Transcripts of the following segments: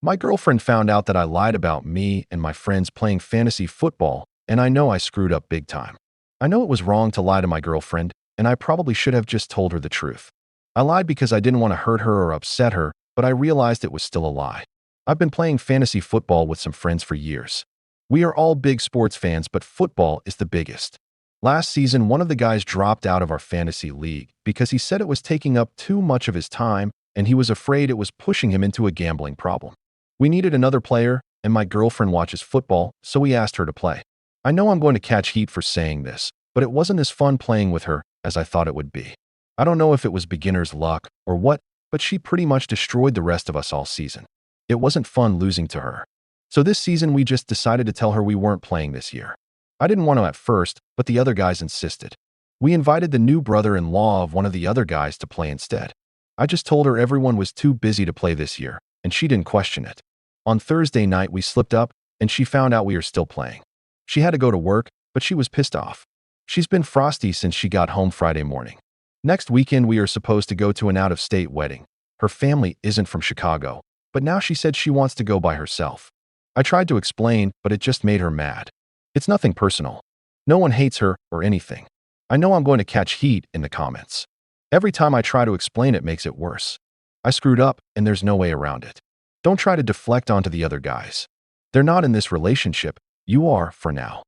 My girlfriend found out that I lied about me and my friends playing fantasy football, and I know I screwed up big time. I know it was wrong to lie to my girlfriend, and I probably should have just told her the truth. I lied because I didn't want to hurt her or upset her, but I realized it was still a lie. I've been playing fantasy football with some friends for years. We are all big sports fans, but football is the biggest. Last season, one of the guys dropped out of our fantasy league because he said it was taking up too much of his time, and he was afraid it was pushing him into a gambling problem. We needed another player, and my girlfriend watches football, so we asked her to play. I know I'm going to catch heat for saying this, but it wasn't as fun playing with her as I thought it would be. I don't know if it was beginner's luck or what, but she pretty much destroyed the rest of us all season. It wasn't fun losing to her. So this season we just decided to tell her we weren't playing this year. I didn't want to at first, but the other guys insisted. We invited the new brother-in-law of one of the other guys to play instead. I just told her everyone was too busy to play this year, and she didn't question it. On Thursday night we slipped up, and she found out we are still playing. She had to go to work, but she was pissed off. She's been frosty since she got home Friday morning. Next weekend we are supposed to go to an out-of-state wedding. Her family isn't from Chicago, but now she said she wants to go by herself. I tried to explain, but it just made her mad. It's nothing personal. No one hates her or anything. I know I'm going to catch heat in the comments. Every time I try to explain it makes it worse. I screwed up, and there's no way around it. Don't try to deflect onto the other guys. They're not in this relationship. You are, for now.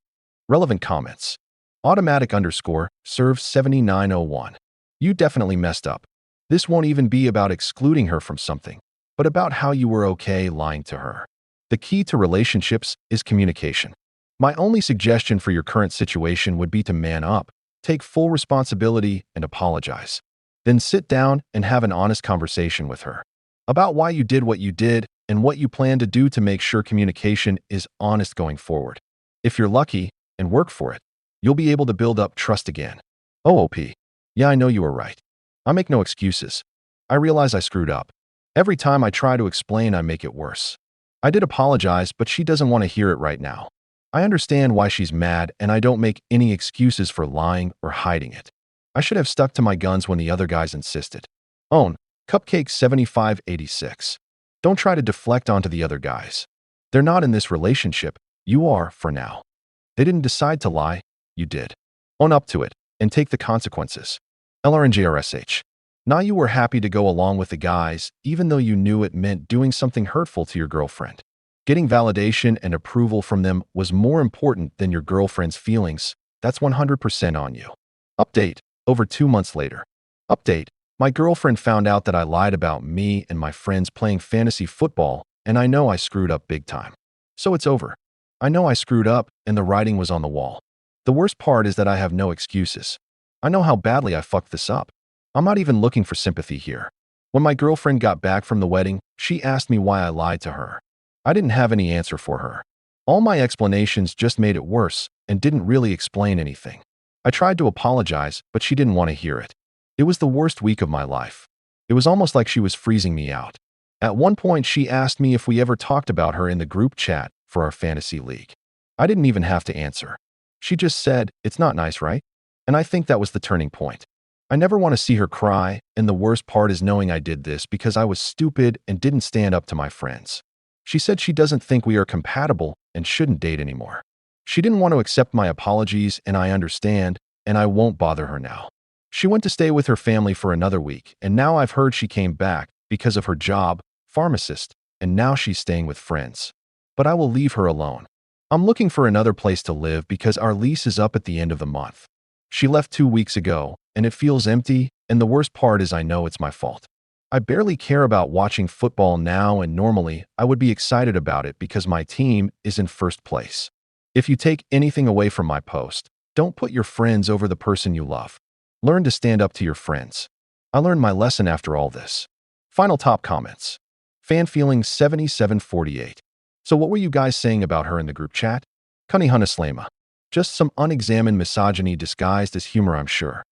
Relevant comments. Automatic_serves 7901. You definitely messed up. This won't even be about excluding her from something, but about how you were okay lying to her. The key to relationships is communication. My only suggestion for your current situation would be to man up, take full responsibility, and apologize. Then sit down and have an honest conversation with her about why you did what you did and what you plan to do to make sure communication is honest going forward. If you're lucky and work for it, you'll be able to build up trust again. OOP. Yeah, I know you were right. I make no excuses. I realize I screwed up. Every time I try to explain, I make it worse. I did apologize, but she doesn't want to hear it right now. I understand why she's mad, and I don't make any excuses for lying or hiding it. I should have stuck to my guns when the other guys insisted. Own. Cupcake 7586. Don't try to deflect onto the other guys. They're not in this relationship. You are, for now. They didn't decide to lie. You did. Own up to it and take the consequences. LRNJRSH. Now you were happy to go along with the guys, even though you knew it meant doing something hurtful to your girlfriend. Getting validation and approval from them was more important than your girlfriend's feelings. That's 100% on you. Update. Over 2 months later. Update. My girlfriend found out that I lied about me and my friends playing fantasy football, and I know I screwed up big time. So it's over. I know I screwed up, and the writing was on the wall. The worst part is that I have no excuses. I know how badly I fucked this up. I'm not even looking for sympathy here. When my girlfriend got back from the wedding, she asked me why I lied to her. I didn't have any answer for her. All my explanations just made it worse and didn't really explain anything. I tried to apologize, but she didn't want to hear it. It was the worst week of my life. It was almost like she was freezing me out. At one point, she asked me if we ever talked about her in the group chat for our fantasy league. I didn't even have to answer. She just said, "It's not nice, right?" And I think that was the turning point. I never want to see her cry, and the worst part is knowing I did this because I was stupid and didn't stand up to my friends. She said she doesn't think we are compatible and shouldn't date anymore. She didn't want to accept my apologies, and I understand, and I won't bother her now. She went to stay with her family for another week, and now I've heard she came back because of her job, pharmacist, and now she's staying with friends. But I will leave her alone. I'm looking for another place to live because our lease is up at the end of the month. She left 2 weeks ago, and it feels empty, and the worst part is I know it's my fault. I barely care about watching football now, and normally I would be excited about it because my team is in first place. If you take anything away from my post, don't put your friends over the person you love. Learn to stand up to your friends. I learned my lesson after all this. Final top comments. Fan feeling 7748. So what were you guys saying about her in the group chat? Kani Slema. Just some unexamined misogyny disguised as humor, I'm sure.